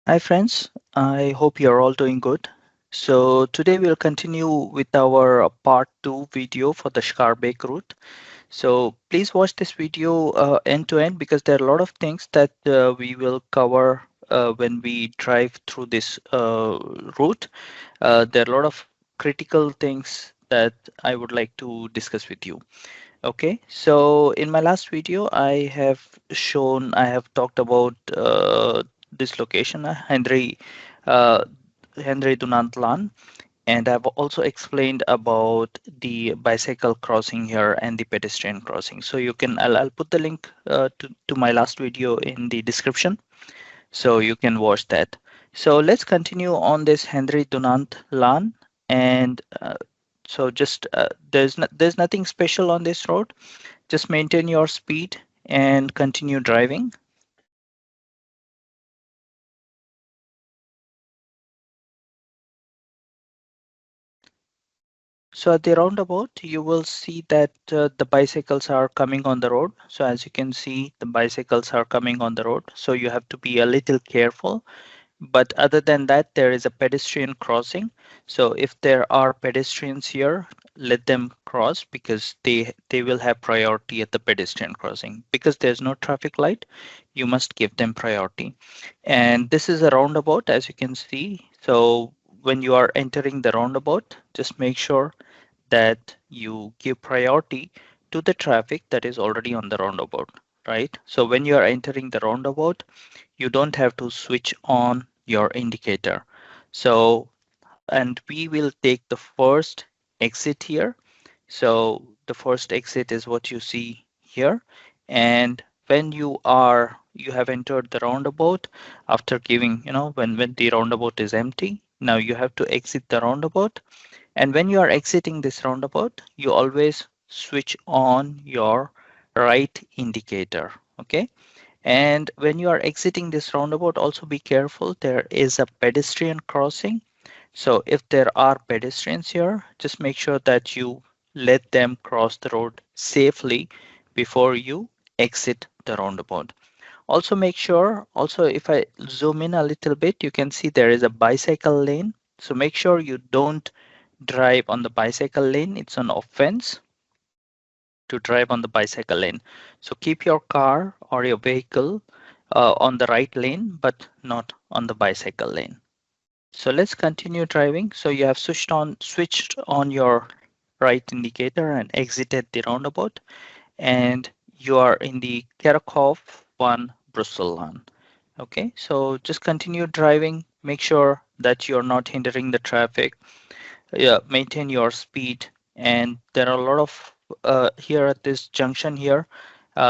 Hi friends, I hope you're all doing good. So today we'll continue with our part 2 video for the Schaerbeek route. So please watch this video end to end because there are a lot of things that we will cover when we drive through this route. There are a lot of critical things that I would like to discuss with you. Okay, so in my last video, I have talked about this location, uh, Henry Dunantlan, and I've also explained about the bicycle crossing here and the pedestrian crossing. So I'll put the link to my last video in the description, so you can watch that. So let's continue on this Henry Dunantlan, and just there's nothing special on this road. Just maintain your speed and continue driving. So at the roundabout, you will see that the bicycles are coming on the road. So as you can see, the bicycles are coming on the road. So you have to be a little careful. But other than that, there is a pedestrian crossing. So if there are pedestrians here, let them cross because they will have priority at the pedestrian crossing. Because there's no traffic light, you must give them priority. And this is a roundabout, as you can see. So when you are entering the roundabout, just make sure that you give priority to the traffic that is already on the roundabout, right? So when you are entering the roundabout, you don't have to switch on your indicator. So, and we will take the first exit here. So the first exit is what you see here. And when you have entered the roundabout after giving, when the roundabout is empty, now you have to exit the roundabout. And when you are exiting this roundabout, you always switch on your right indicator. Okay. And when you are exiting this roundabout, also be careful. There is a pedestrian crossing. So if there are pedestrians here, just make sure that you let them cross the road safely before you exit the roundabout. Also make sure, also if I zoom in a little bit, you can see there is a bicycle lane. So make sure you don't drive on the bicycle lane. It's an offense to drive on the bicycle lane. So keep your car or your vehicle on the right lane, but not on the bicycle lane. So let's continue driving. So you have switched on your right indicator and exited the roundabout, and you are in the Karakov 1 Brusselan. Okay, so just continue driving. Make sure that you're not hindering the traffic. Yeah, maintain your speed. And there are a lot of here at this junction here,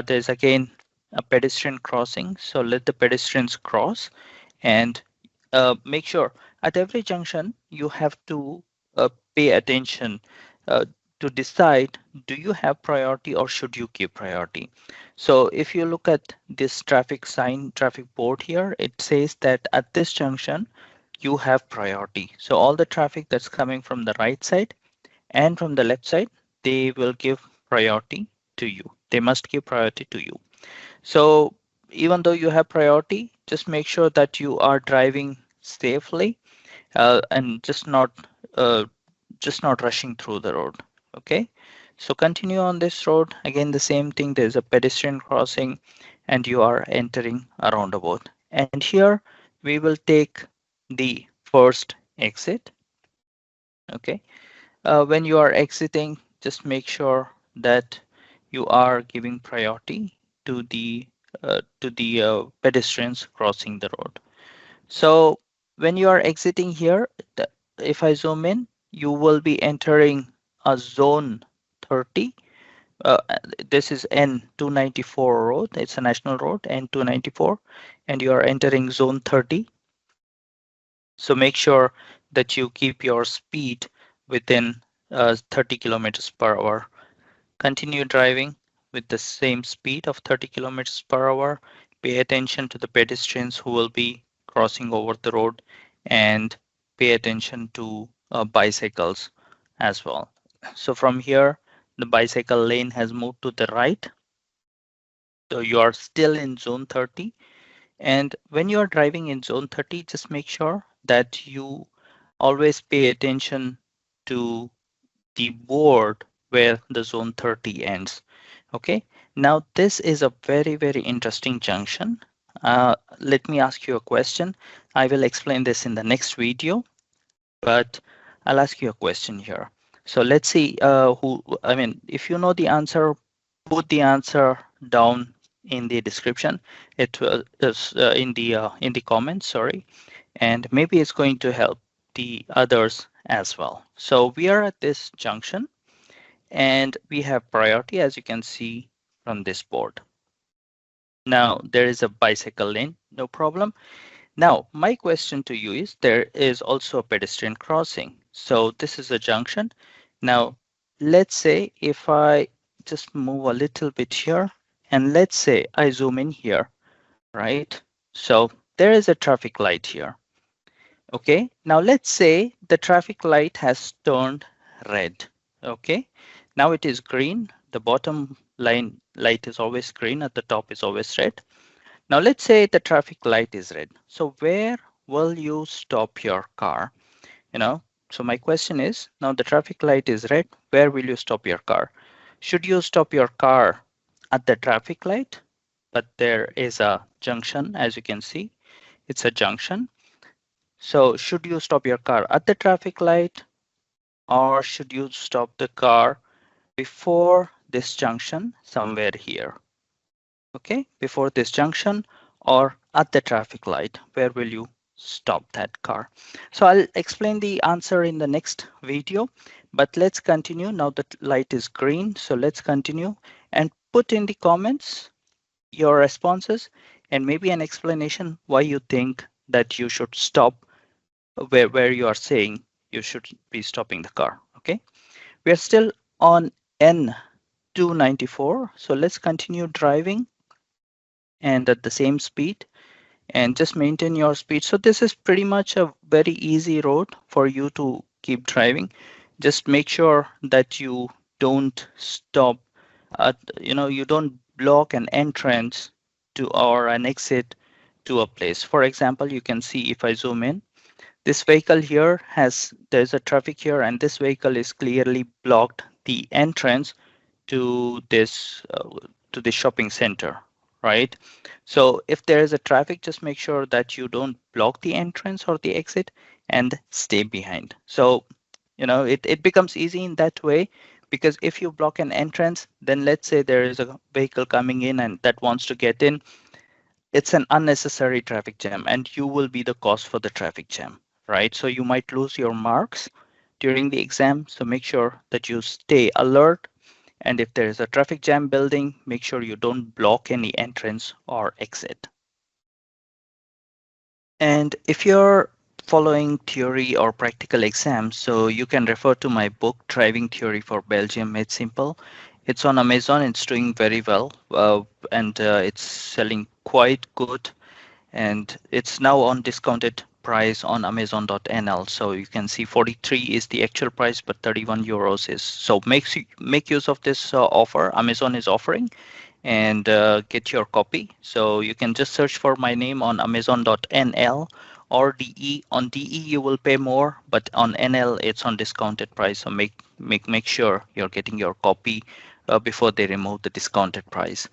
there's again a pedestrian crossing. So let the pedestrians cross, and make sure at every junction you have to pay attention uh, to decide, do you have priority or should you give priority? So if you look at this traffic board here, it says that at this junction you have priority. So all the traffic that's coming from the right side and from the left side, they will give priority to you. They must give priority to you. So even though you have priority, just make sure that you are driving safely and uh, just not rushing through the road. Okay. So continue on this road. Again, the same thing. There's a pedestrian crossing, and you are entering a roundabout. And here we will take the first exit. Okay. When you are exiting, just make sure that you are giving priority to the pedestrians crossing the road. So when you are exiting here, if I zoom in, you will be entering a zone 30. Uh, this is N294 road. It's a national road, N294, and you are entering zone 30. So make sure that you keep your speed within 30 kilometers per hour. Continue driving with the same speed of 30 kilometers per hour. Pay attention to the pedestrians who will be crossing over the road, and pay attention to bicycles as well. So from here, the bicycle lane has moved to the right. So you are still in zone 30, And when you are driving in zone 30, just make sure that you always pay attention to the board where the zone 30 ends. Okay, now this is a very, very interesting junction. Let me ask you a question. I will explain this in the next video, but I'll ask you a question here. So let's see I mean, if you know the answer, put the answer down in the description. It is in the comments, sorry, and maybe it's going to help the others as well. So we are at this junction and we have priority, as you can see from this board. Now there is a bicycle lane, no problem. Now my question to you is, there is also a pedestrian crossing. So this is a junction. Now let's say if I just move a little bit here, and let's say I zoom in here, right? So there is a traffic light here. Okay, now let's say the traffic light has turned red. Okay, now it is green. The bottom line light is always green, at the top is always red. Now let's say the traffic light is red. So where will you stop your car? So my question is, now the traffic light is red, where will you stop your car? Should you stop your car at the traffic light? But there is a junction, as you can see, it's a junction. So should you stop your car at the traffic light, or should you stop the car before this junction, somewhere here? Okay, before this junction or at the traffic light, where will you stop that car? So I'll explain the answer in the next video, but let's continue. Now the light is green, so let's continue and put in the comments your responses and maybe an explanation why you think that you should stop where you are saying you should be stopping the car. Okay, we are still on N294, so let's continue driving and at the same speed and just maintain your speed. So this is pretty much a very easy road for you to keep driving. Just make sure that you don't stop at, you don't block an entrance to or an exit to a place. For example, you can see if I zoom in, this vehicle here there's a traffic here, and this vehicle is clearly blocked the entrance to this shopping center, right? So if there is a traffic, just make sure that you don't block the entrance or the exit and stay behind. So it becomes easy in that way, because if you block an entrance, then let's say there is a vehicle coming in and that wants to get in, it's an unnecessary traffic jam and you will be the cause for the traffic jam, right? So you might lose your marks during the exam. So make sure that you stay alert. And if there is a traffic jam building, make sure you don't block any entrance or exit. And if you're following theory or practical exams, so you can refer to my book, Driving Theory for Belgium Made Simple. It's on Amazon. It's doing very well, and it's selling quite good. And it's now on discounted price on amazon.nl. So you can see 43 is the actual price, but 31 euros is. So make use of this offer Amazon is offering, and get your copy. So you can just search for my name on amazon.nl or DE. On DE you will pay more, but on NL it's on discounted price. So make sure you're getting your copy before they remove the discounted price.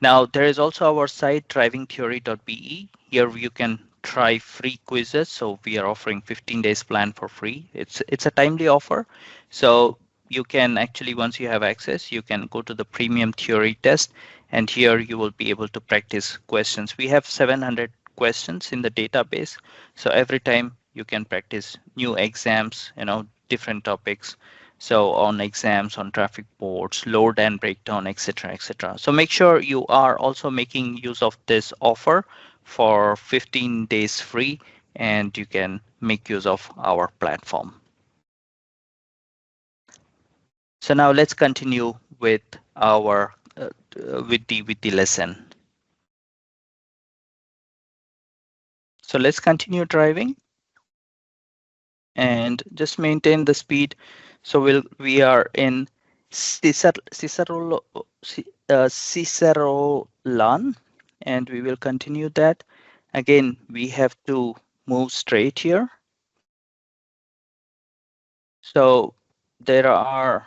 Now there is also our site drivingtheory.be. Here you can try free quizzes. So we are offering 15 days plan for free. It's a timely offer. So you can actually, once you have access, you can go to the premium theory test, and here you will be able to practice questions. We have 700 questions in the database. So every time you can practice new exams, different topics. So on exams, on traffic boards, load and breakdown, etc., etc. So make sure you are also making use of this offer for 15 days free, and you can make use of our platform. So now let's continue with our with the lesson. So let's continue driving and just maintain the speed. So we are in Cicerolan, and we will continue that. Again, we have to move straight here. So there are,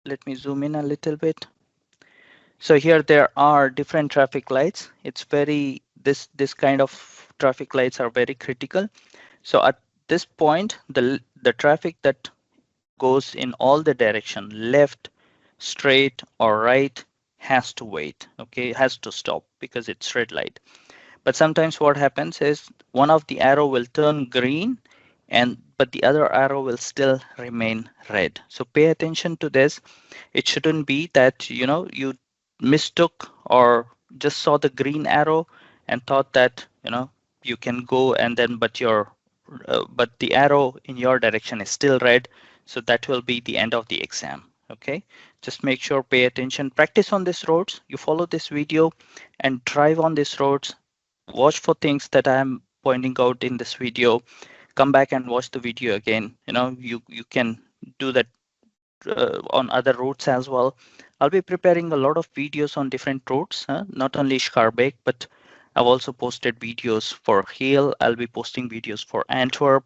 let me zoom in a little bit. So here there are different traffic lights. It's very, this kind of traffic lights are very critical. So at this point, the traffic that goes in all the direction, left, straight or right, has to wait, okay, has to stop because it's red light. But sometimes what happens is one of the arrow will turn green and but the other arrow will still remain red. So pay attention to this. It shouldn't be that, you know, you mistook or just saw the green arrow and thought that, you know, you can go and then but the arrow in your direction is still red, so that will be the end of the exam. Okay, just make sure, pay attention, practice on these roads, you follow this video and drive on these roads. Watch for things that I'm pointing out in this video. Come back and watch the video again. You know, you can do that on other routes as well. I'll be preparing a lot of videos on different routes, not only Schaerbeek, but I've also posted videos for Heel. I'll be posting videos for Antwerp,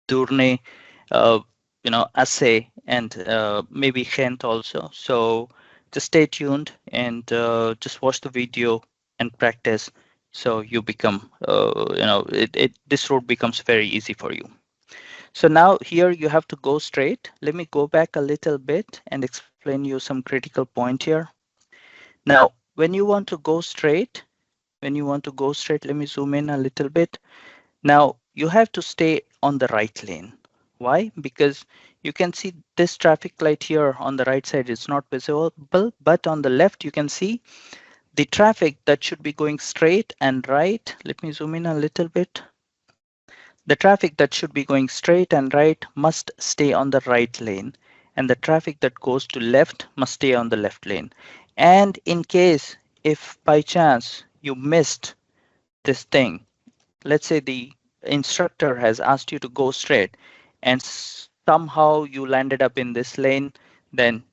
Tournai, uh, you know, Assay, and maybe Ghent also. So just stay tuned and just watch the video and practice. So you become, you know, this road becomes very easy for you. So now here you have to go straight. Let me go back a little bit and explain you some critical point here. Now, when you want to go straight, let me zoom in a little bit. Now you have to stay on the right lane. Why? Because you can see this traffic light here on the right side is not visible, but on the left you can see the traffic that should be going straight and right. Let me zoom in a little bit. The traffic that should be going straight and right must stay on the right lane, and the traffic that goes to left must stay on the left lane. And in case if by chance you missed this thing, let's say the instructor has asked you to go straight and somehow you landed up in this lane, then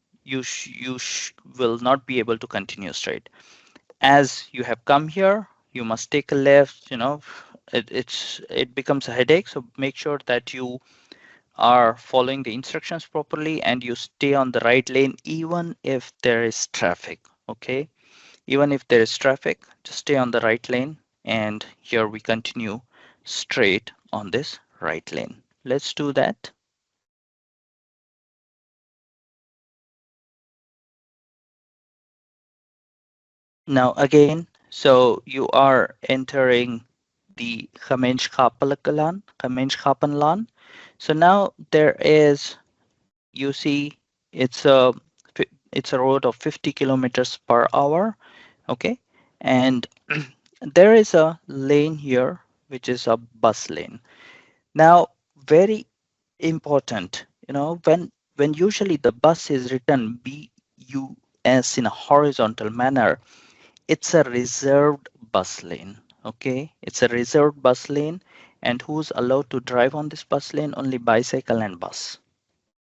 will not be able to continue straight. As you have come here, you must take a left, you know, it becomes a headache. So make sure that you are following the instructions properly and you stay on the right lane even if there is traffic. Okay, even if there is traffic, just stay on the right lane, and here we continue straight on this right lane. Let's do that. Now again, so you are entering the Gemeenschapenlaan. So now there is, you see, it's a it's a road of 50 kilometers per hour. Okay, and there is a lane here which is a bus lane. Now, very important, you know, when usually the bus is written BUS in a horizontal manner, it's a reserved bus lane. Okay, it's a reserved bus lane, and who's allowed to drive on this bus lane? Only bicycle and bus.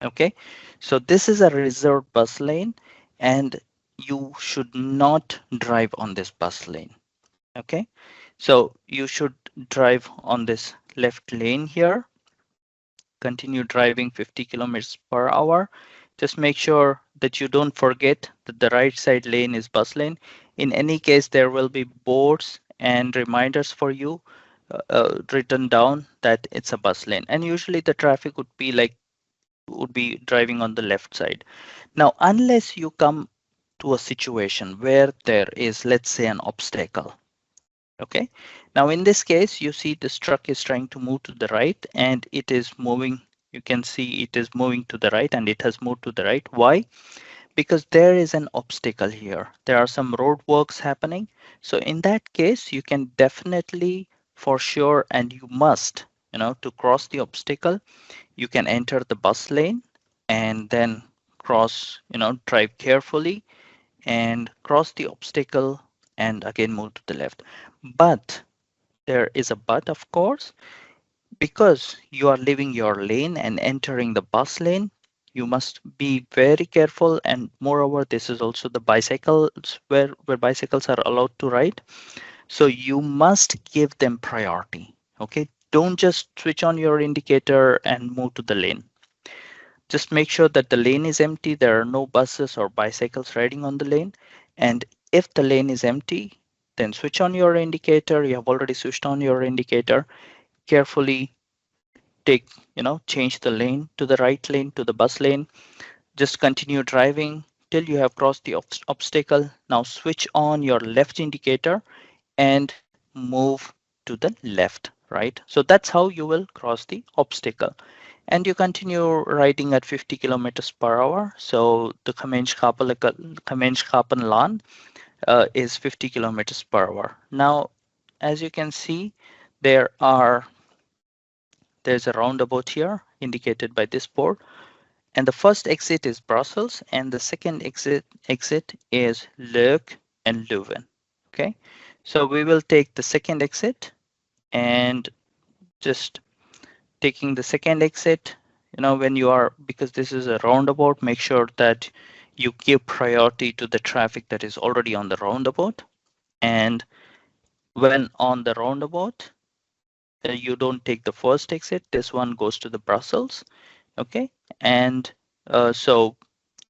Okay, so this is a reserved bus lane, and you should not drive on this bus lane. Okay, so you should drive on this left lane here, continue driving 50 kilometers per hour. Just make sure that you don't forget that the right side lane is bus lane. In any case, there will be boards and reminders for you written down that it's a bus lane. And usually the traffic would be driving on the left side. Now, unless you come to a situation where there is, let's say, an obstacle. Okay, now in this case, you see this truck is trying to move to the right and it is moving. You can see it is moving to the right and it has moved to the right. Why? Because there is an obstacle here. There are some road works happening. So in that case, you can definitely, for sure, and you must, you know, to cross the obstacle, you can enter the bus lane and then cross, you know, drive carefully and cross the obstacle and again move to the left. But there is a but, of course, because you are leaving your lane and entering the bus lane, you must be very careful. And moreover, this is also the bicycles where bicycles are allowed to ride. So you must give them priority. Okay. Don't just switch on your indicator and move to the lane. Just make sure that the lane is empty. There are no buses or bicycles riding on the lane. And if the lane is empty, then switch on your indicator. You have already switched on your indicator. Carefully take, change the lane to the right lane, to the bus lane. Just continue driving till you have crossed the obstacle. Now switch on your left indicator and move to the left, right? So that's how you will cross the obstacle. And you continue riding at 50 kilometers per hour. So the Gemeenschappenlaan is 50 kilometers per hour. Now, as you can see, there's a roundabout here indicated by this board. And the first exit is Brussels, and the second exit is Leuk and Leuven. Okay, so we will take the second exit, and just taking the second exit, when you are, because this is a roundabout, make sure that you give priority to the traffic that is already on the roundabout. And when on the roundabout, you don't take the first exit. This one goes to the Brussels. Okay, and so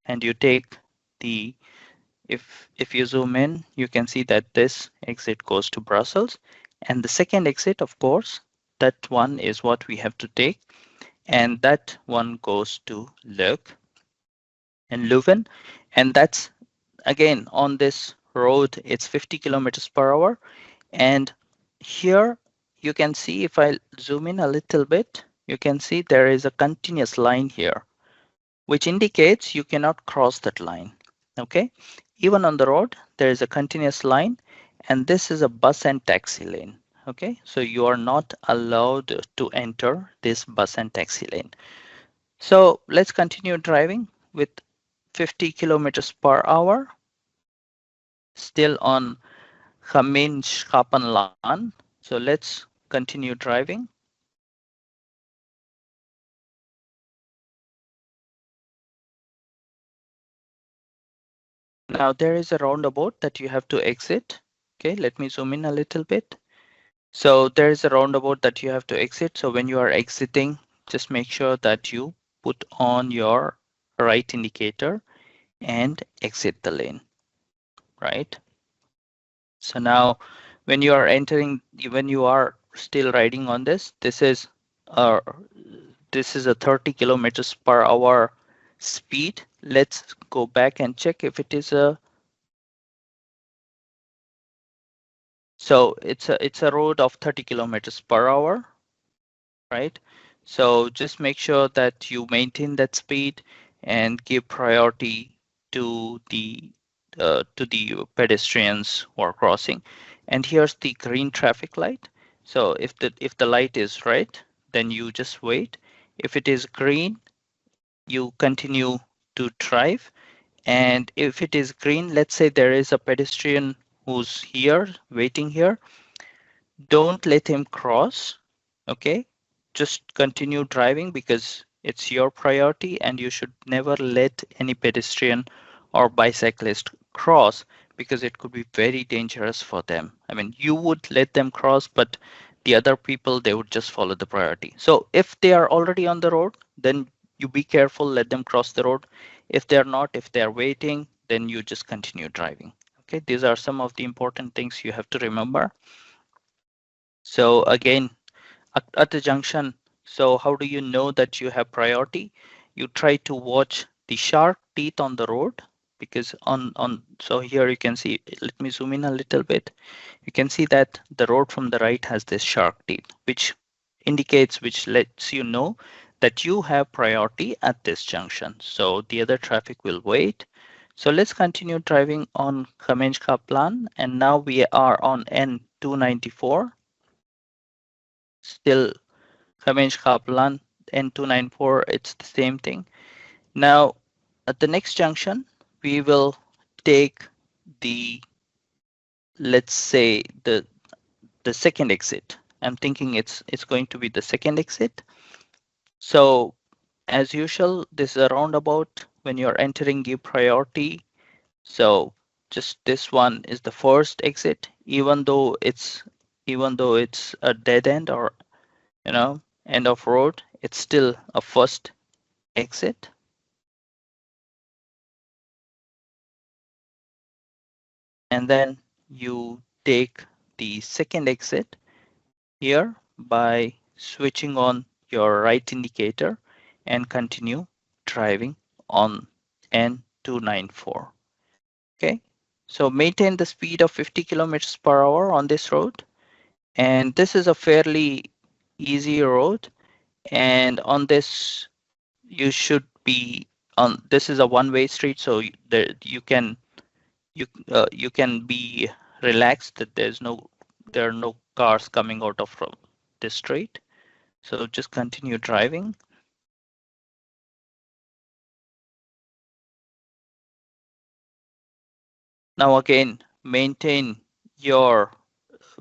and you take the, if you zoom in, you can see that this exit goes to Brussels, and the second exit, of course, that one is what we have to take, and that one goes to Leuk and Leuven, and that's again on this road, it's 50 kilometers per hour. And here you can see, if I zoom in a little bit, you can see there is a continuous line here, which indicates you cannot cross that line. Okay, even on the road, there is a continuous line, and this is a bus and taxi lane. Okay, so you are not allowed to enter this bus and taxi lane. So let's continue driving with 50 kilometers per hour, still on Gemeenschappenlaan. So let's continue driving. Now there is a roundabout that you have to exit. Okay, let me zoom in a little bit. So there is a roundabout that you have to exit. So when you are exiting, just make sure that you put on your right indicator and exit the lane, right? So now when you are entering, when you are still riding on this, uh, this is a 30 kilometers per hour speed. Let's go back and check if it is a, so it's a road of 30 kilometers per hour, right? So just make sure that you maintain that speed and give priority to the pedestrians who are crossing. And here's the green traffic light. So if the light is red, then you just wait. If it is green, you continue to drive. And if it is green, let's say there is a pedestrian who's here, waiting here, don't let him cross. Okay, just continue driving because it's your priority, and you should never let any pedestrian or bicyclist cross, because it could be very dangerous for them. I mean, you would let them cross, but the other people, they would just follow the priority. So if they are already on the road, then you be careful, let them cross the road. If they're not, if they're waiting, then you just continue driving. Okay, these are some of the important things you have to remember. So again, at the junction, so how do you know that you have priority? You try to watch the sharp teeth on the road, because so here you can see, let me zoom in a little bit. You can see that the road from the right has this sharp teeth, which lets you know that you have priority at this junction. So the other traffic will wait. So let's continue driving on Gemeenschapsplan, and now we are on N294. Still Gemeenschapsplan N294, it's the same thing. Now, at the next junction, we will take the, let's say, the second exit. I'm thinking it's going to be the second exit. So as usual, this is a roundabout. When you're entering, give priority. So just this one is the first exit, even though it's a dead end or end of road, it's still a first exit. And then you take the second exit here by switching on your right indicator and continue driving on N294. Okay, so maintain the speed of 50 kilometers per hour on this road. And this is a fairly easy road. And on this, you should be on, this is a one-way street, so there you can be relaxed that there are no cars coming out of from this street. So just continue driving. Now again, your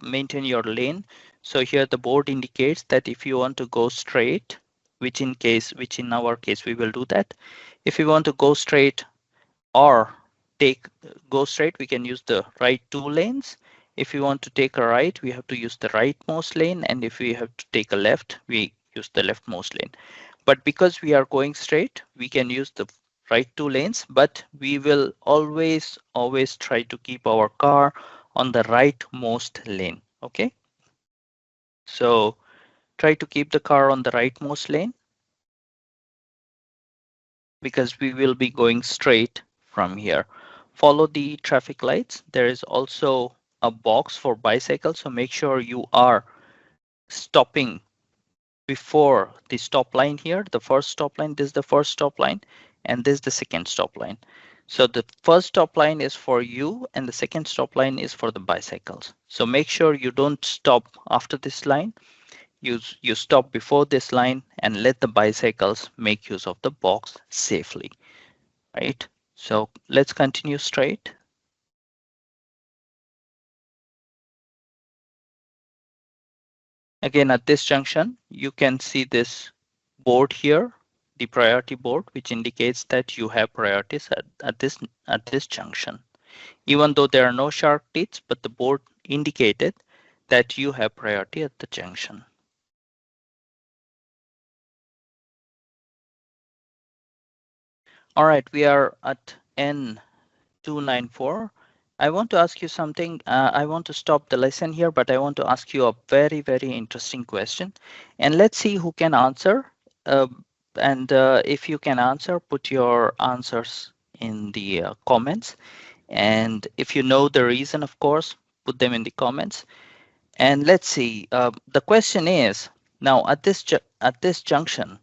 maintain your lane. So here the board indicates that if you want to go straight, which in our case we will do that. If you want to go straight or go straight, we can use the right two lanes. If you want to take a right, we have to use the rightmost lane, and if we have to take a left, we use the leftmost lane. But because we are going straight, we can use the right two lanes, but we will always try to keep our car on the rightmost lane. Okay, so try to keep the car on the rightmost lane because we will be going straight from here. Follow the traffic lights. There is also a box for bicycles, so make sure you are stopping before the stop line here. The first stop line, this is the first stop line, and this is the second stop line. So the first stop line is for you and the second stop line is for the bicycles. So make sure you don't stop after this line. You stop before this line and let the bicycles make use of the box safely, right? So let's continue straight. Again, at this junction, you can see this board here, the priority board, which indicates that you have priorities at this junction. Even though there are no shark teeth, but the board indicated that you have priority at the junction. All right, we are at N294. I want to ask you something. I want to stop the lesson here, but I want to ask you a very, very interesting question. And let's see who can answer. If you can answer, put your answers in the comments. And if you know the reason, of course, put them in the comments. And let's see. The question is, now at this junction,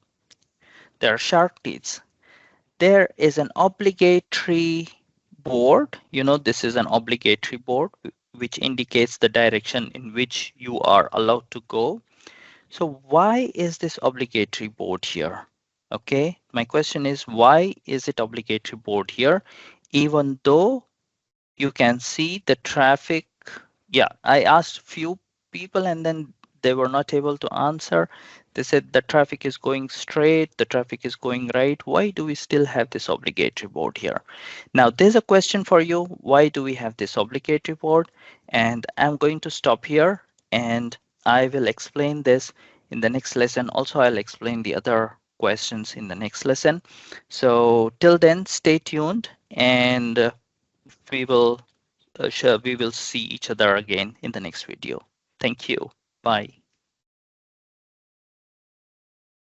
there are shark teeth. There is an obligatory board. This is an obligatory board which indicates the direction in which you are allowed to go. So why is this obligatory board here? Okay, my question is, why is it obligatory board here even though you can see the traffic? Yeah, I asked few people and then they were not able to answer. They said the traffic is going straight, the traffic is going right. Why do we still have this obligatory board here? Now there's a question for you. Why do we have this obligatory board? And I'm going to stop here and I will explain this in the next lesson. Also, I'll explain the other questions in the next lesson. So till then, stay tuned and we will we will see each other again in the next video. Thank you. Bye.